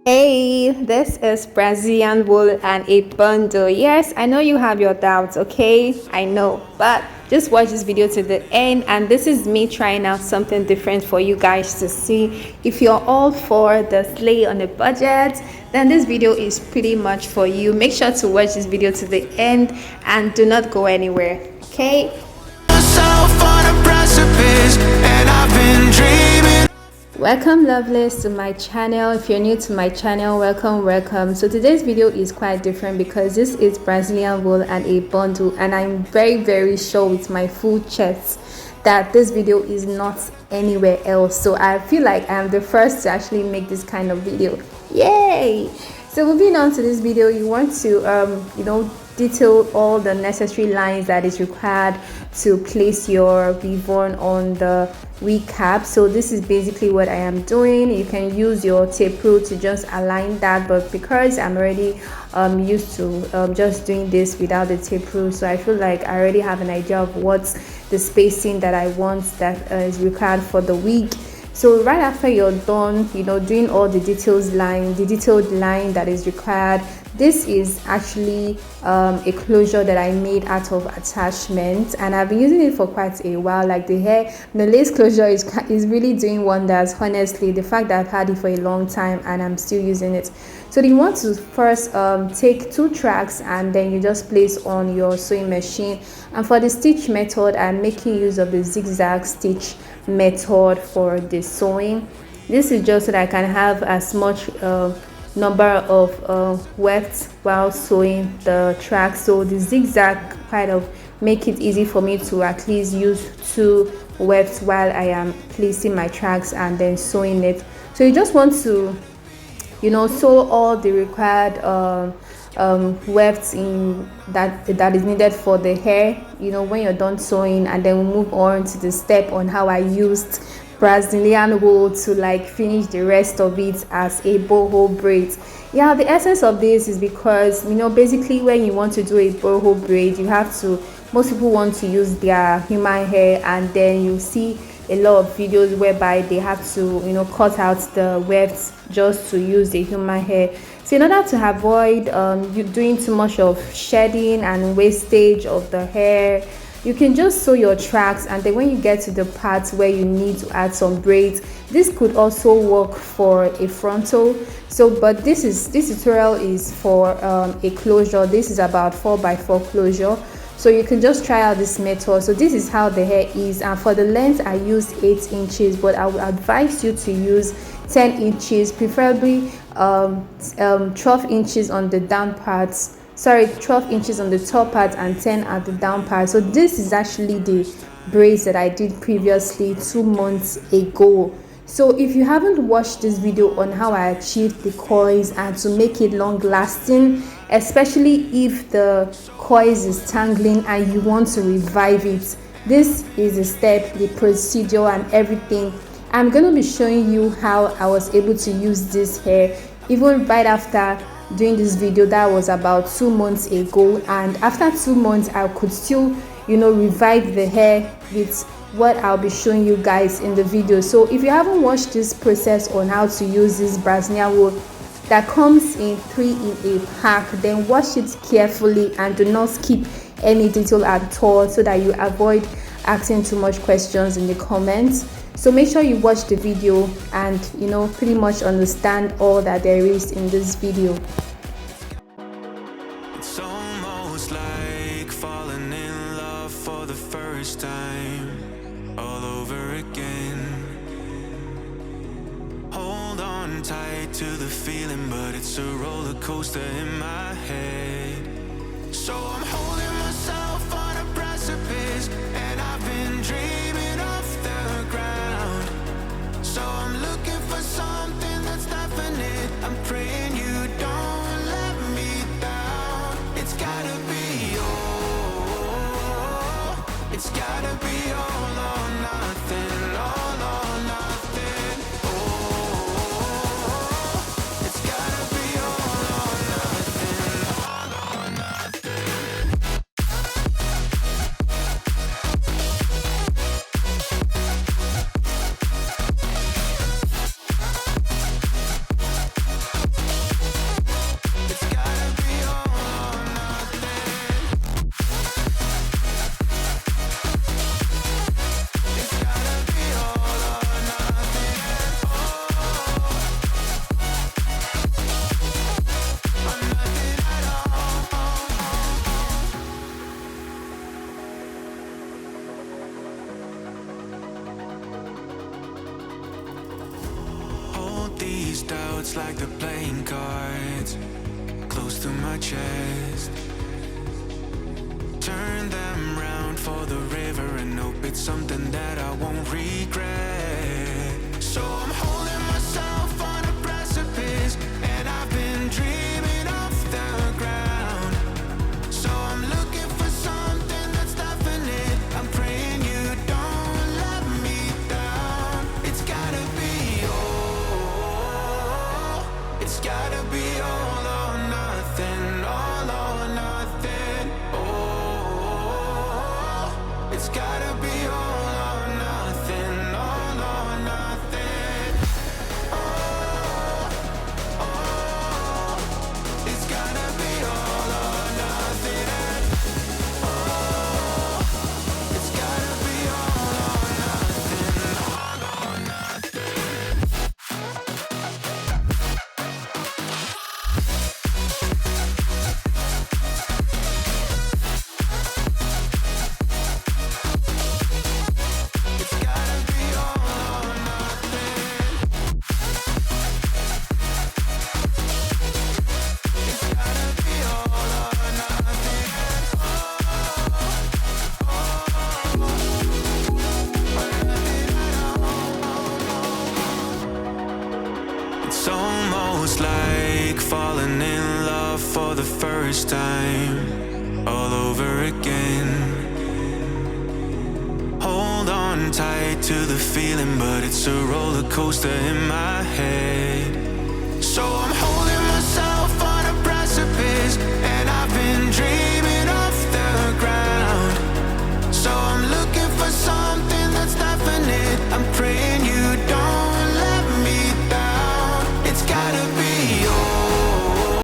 Hey, this is Brazilian wool and a bundle. Yes, I know you have your doubts, okay? I know, but just watch this video to the end, and this is me trying out something different for you guys to see. If you're all for the slay on a budget, then this video is pretty much for you. Make sure to watch this video to the end and do not go anywhere, okay? Myself on a precipice, and I've been dreaming. Welcome lovelies to my channel. If you're new to my channel, welcome. So today's video is quite different because this is Brazilian wool and a bundle, and I'm very sure with my full chest that this video is not anywhere else. So I feel like I'm the first to actually make this kind of video. Yay! So moving on to this video, you want to detail all the necessary lines that is required to place your ribbon on the wig cap. So this is basically what I am doing. You can use your tape rule to just align that, but because I'm already used to just doing this without the tape rule, so I feel like I already have an idea of what's the spacing that I want that is required for the wig. So right after you're done, doing all the detailed line that is required, this is actually a closure that I made out of attachment, and I've been using it for quite a while. Like the lace closure is really doing wonders. Honestly, the fact that I've had it for a long time and I'm still using it. So you want to first take 2 tracks and then you just place on your sewing machine. And for the stitch method, I'm making use of the zigzag stitch method for the sewing. This is just so that I can have as much number of wefts while sewing the track. So the zigzag kind of make it easy for me to at least use 2 wefts while I am placing my tracks and then sewing it. So you just want to sew all the required wefts in that is needed for the hair when you're done sewing, and then we'll move on to the step on how I used Brazilian wool to finish the rest of it as a boho braid. Yeah, the essence of this is because basically when you want to do a boho braid, you have to, most people want to use their human hair, and then you see a lot of videos whereby they have to cut out the wefts just to use the human hair. So in order to avoid you doing too much of shedding and wastage of the hair, you can just sew your tracks, and then when you get to the parts where you need to add some braids, this could also work for a frontal. So but this tutorial is for a closure. This is about 4x4 closure. So you can just try out this method. So this is how the hair is, and for the length I used 8 inches, but I would advise you to use 10 inches, preferably 12 inches on the down parts. 12 inches on the top part and 10 at the down part. So this is actually the braids that I did previously 2 months ago. So if you haven't watched this video on how I achieved the coils and to make it long lasting, especially if the coils is tangling and you want to revive it, this is the step, the procedure and everything. I'm going to be showing you how I was able to use this hair even right after doing this video. That was about 2 months ago, and after 2 months I could still revive the hair with what I'll be showing you guys in the video. So if you haven't watched this process on how to use this Brazilian wool that comes in 3 in a pack, then watch it carefully and do not skip any detail at all so that you avoid asking too much questions in the comments. So make sure you watch the video and pretty much understand all that there is in this video. It's almost like falling in love for the first time all over again. Hold on tight to the feeling, but it's a roller coaster in my head. So I'm holding myself on a precipice, and I've been dreaming off the ground. So I'm looking for something that's definite. I'm praying you don't let me down. It's gotta be it's gotta be all or nothing, all or nothing. It's gotta be all or nothing, all or nothing. like the playing cards close to my chest. Turn them round for the river and hope it's something that I won't regret. So I'm holding myself on a precipice, and I've been dreaming off the ground. So I'm looking for something that's definite. I'm praying you don't let me down. It's gotta be all. It's gotta be all or nothing. All or nothing. Oh, it's gotta be all or nothing. All or nothing. Oh, oh, it's gotta be all or nothing. Oh, it's gotta be all or nothing. All or nothing. It's gotta be all or nothing. It's gotta be all or nothing. It's almost like falling in love for the first time, all over again. Hold on tight to the feeling, but it's a roller coaster in my head. So I'm holding myself on a precipice, and I've been dreaming off the ground. So I'm looking for something that's definite. I'm praying you don't let me down. It's gotta be all.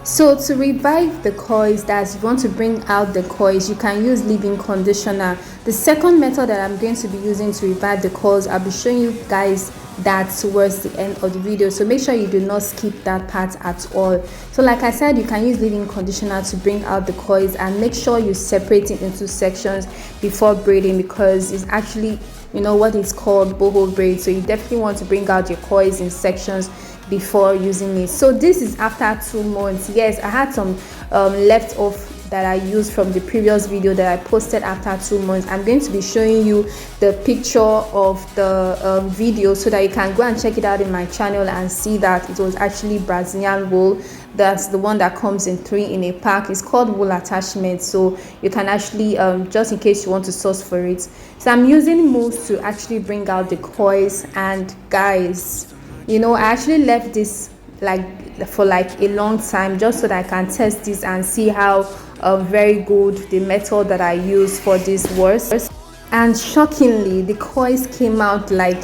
So to revive the coils, that if you want to bring out the coils, you can use leave-in conditioner. The second method that I'm going to be using to revive the coils, I'll be showing you guys that towards the end of the video, so make sure you do not skip that part at all. So like I said, you can use leave-in conditioner to bring out the coils, and make sure you separate it into sections before braiding, because it's actually, you know, what is called boho braids. So you definitely want to bring out your coils in sections before using it. So this is after 2 months. Yes, I had some left off that I used from the previous video that I posted after 2 months. I'm going to be showing you the picture of the video, so that you can go and check it out in my channel and see that it was actually Brazilian wool. That's the one that comes in 3 in a pack. It's called wool attachment, so you can actually just in case you want to source for it. So I'm using mousse to actually bring out the coils. And guys, you know, I actually left this for like a long time just so that I can test this and see how very good the method that I use for this was. And shockingly, the coils came out like,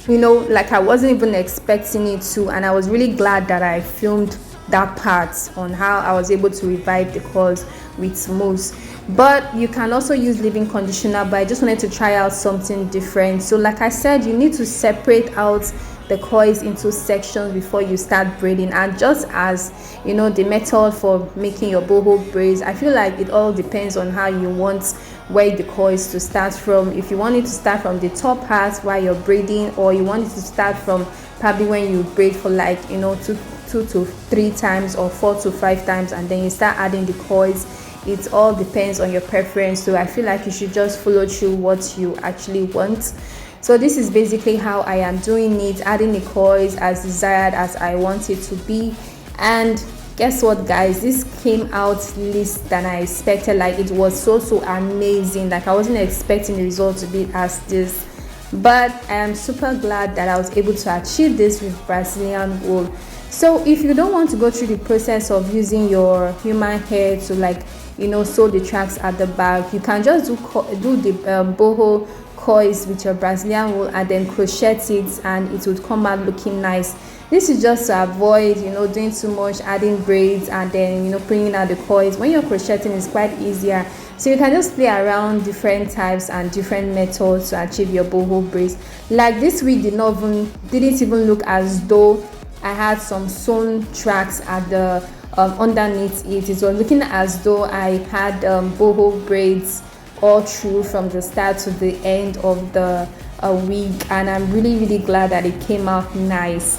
you know, like I wasn't even expecting it to. And I was really glad that I filmed that part on how I was able to revive the coils with mousse. But you can also use leave-in conditioner, but I just wanted to try out something different. So like I said, you need to separate out the coils into sections before you start braiding. And just as you know, the method for making your boho braids, I feel like it all depends on how you want where the coils to start from. If you want it to start from the top part while you're braiding, or you want it to start from probably when you braid for like, you know, two to 3 times or 4 to 5 times, and then you start adding the coils. It all depends on your preference. So I feel like you should just follow through what you actually want. So this is basically how I am doing it, adding the coils as desired, as I want it to be. And guess what, guys, this came out less than I expected. Like, it was so amazing. Like, I wasn't expecting the result to be as this, but I am super glad that I was able to achieve this with Brazilian wool. So if you don't want to go through the process of using your human hair to, like, you know, sew the tracks at the back, you can just do the boho coils with your Brazilian wool and then crochet it, and it would come out looking nice. This is just to avoid, you know, doing too much, adding braids and then, you know, bringing out the coils. When you're crocheting, it's quite easier, so you can just play around different types and different methods to achieve your boho braids. Like, this wig didn't even look as though I had some sewn tracks at the underneath it. It was looking as though I had boho braids all through from the start to the end of the wig, and I'm really glad that it came out nice.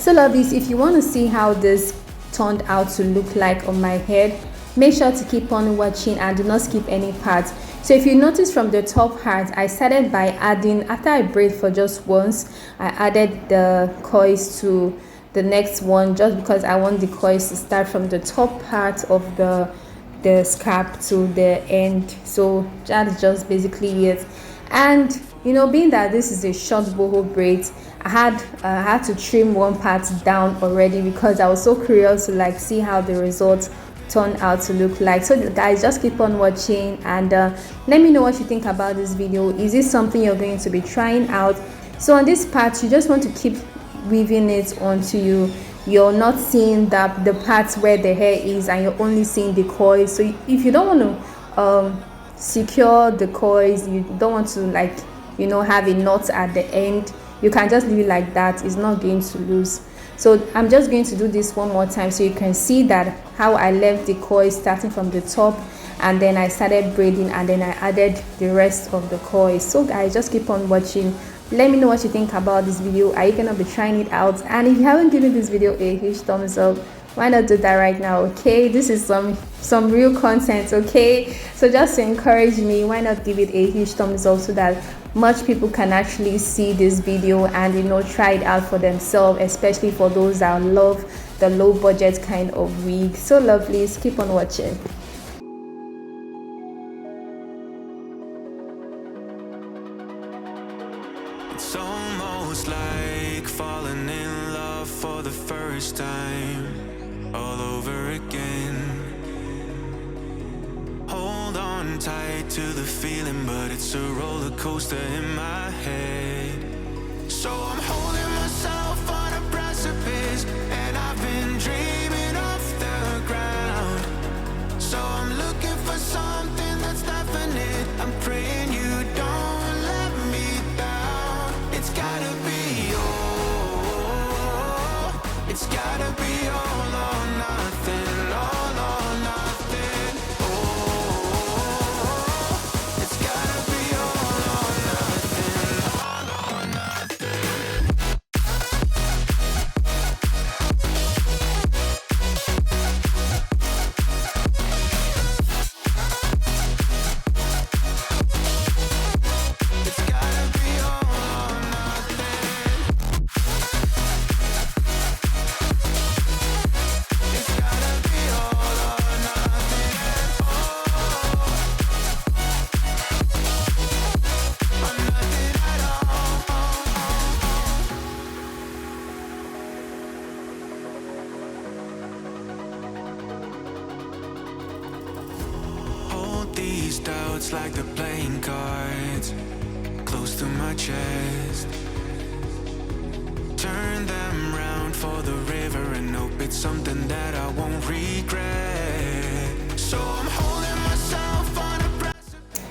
So lovelies, if you want to see how this turned out to look like on my head, make sure to keep on watching and do not skip any parts. So if you notice from the top part, I started by adding, after I braid for just once, I added the coils to the next one, just because I want the coils to start from the top part of the scalp to the end. So that's just basically it. And you know, being that this is a short boho braid, I had to trim one part down already because I was so curious to like see how the results turn out to look like. So guys, just keep on watching and let me know what you think about this video. Is this something you're going to be trying out? So on this part, you just want to keep weaving it onto you're not seeing the parts where the hair is, and you're only seeing the coils. So if you don't want to secure the coils, you don't want to, like, you know, have a knot at the end, you can just leave it like that. It's not going to lose. So I'm just going to do this one more time so you can see that how I left the coils starting from the top, and then I started braiding, and then I added the rest of the coils. So guys, just keep on watching. Let me know what you think about this video. Are you gonna be trying it out? And if you haven't given this video a huge thumbs up, why not do that right now? Okay, this is some real content. Okay, so just to encourage me, why not give it a huge thumbs up so that much people can actually see this video and, you know, try it out for themselves, especially for those that love the low budget kind of wig. So lovely, keep on watching. It's almost like falling in love for the first time, all over again. Hold on tight to the feeling, but it's a roller coaster in my head. So I'm holding myself on a precipice, and I've been dreaming off the ground. So I'm looking for something that's definite. I'm praying you don't let me down. It's gotta be all, it's gotta be all or nothing, all or nothing. It's gotta be all or nothing, all or nothing. It's gotta be all or nothing. It's gotta be all or nothing. Or nothing at all. Hold these doubts like they're playing cards, close to my chest. Turn them round for the river and hope it's something that I won't regret. So I'm holding myself on a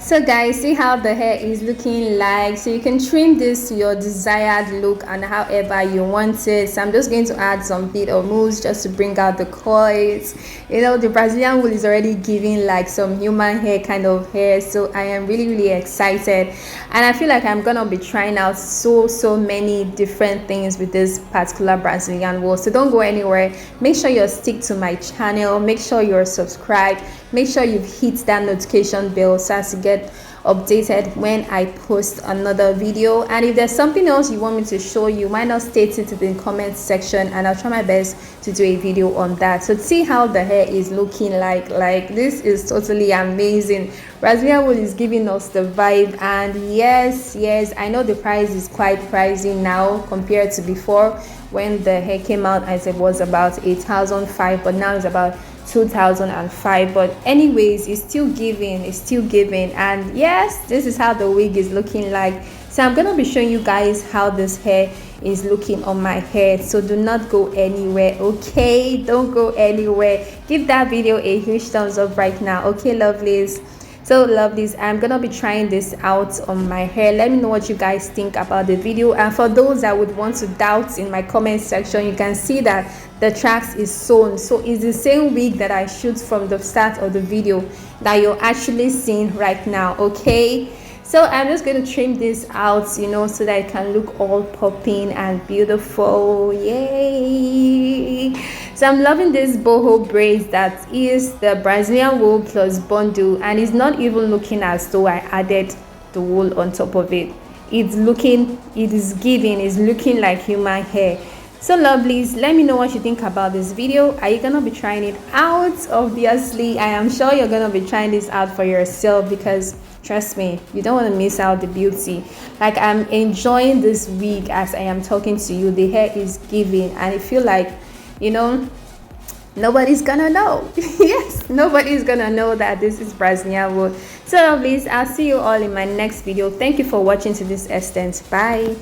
So guys, see how the hair is looking like. So you can trim this to your desired look and however you want it. So I'm just going to add some bit of mousse just to bring out the coils. You know, the Brazilian wool is already giving like some human hair kind of hair. So I am really excited, and I feel like I'm gonna be trying out so many different things with this particular Brazilian wool. So don't go anywhere. Make sure you stick to my channel. Make sure you're subscribed. Make sure you've hit that notification bell so as to get updated when I post another video. And if there's something else you want me to show you, why not state it in the comment section, and I'll try my best to do a video on that. So see how the hair is looking like this is totally amazing. Brazilian wool is giving us the vibe, and yes, I know the price is quite pricey now compared to before when the hair came out, as it was about 8,500, but now it's about 2005. But anyways, it's still giving, and yes, this is how the wig is looking like. So I'm gonna be showing you guys how this hair is looking on my head. So do not go anywhere, okay? Don't go anywhere. Give that video a huge thumbs up right now, okay, lovelies? So lovelies, I'm gonna be trying this out on my hair. Let me know what you guys think about the video, and for those that would want to doubt, in my comment section you can see that the tracks is sewn. So it's the same wig that I shoot from the start of the video that you're actually seeing right now, okay? So I'm just going to trim this out, you know, so that it can look all popping and beautiful. Yay! So I'm loving this boho braids that is the Brazilian wool plus bundle, and it's not even looking as though I added the wool on top of it. It's looking like human hair. So lovelies, let me know what you think about this video. Are you gonna be trying it out? Obviously, I am sure you're gonna be trying this out for yourself, because trust me, you don't want to miss out the beauty. Like, I'm enjoying this wig as I am talking to you. The hair is giving, and I feel like, you know, nobody's gonna know. Yes, nobody's gonna know that this is Brazilian wool. So lovelies, I'll see you all in my next video. Thank you for watching to this extent. Bye.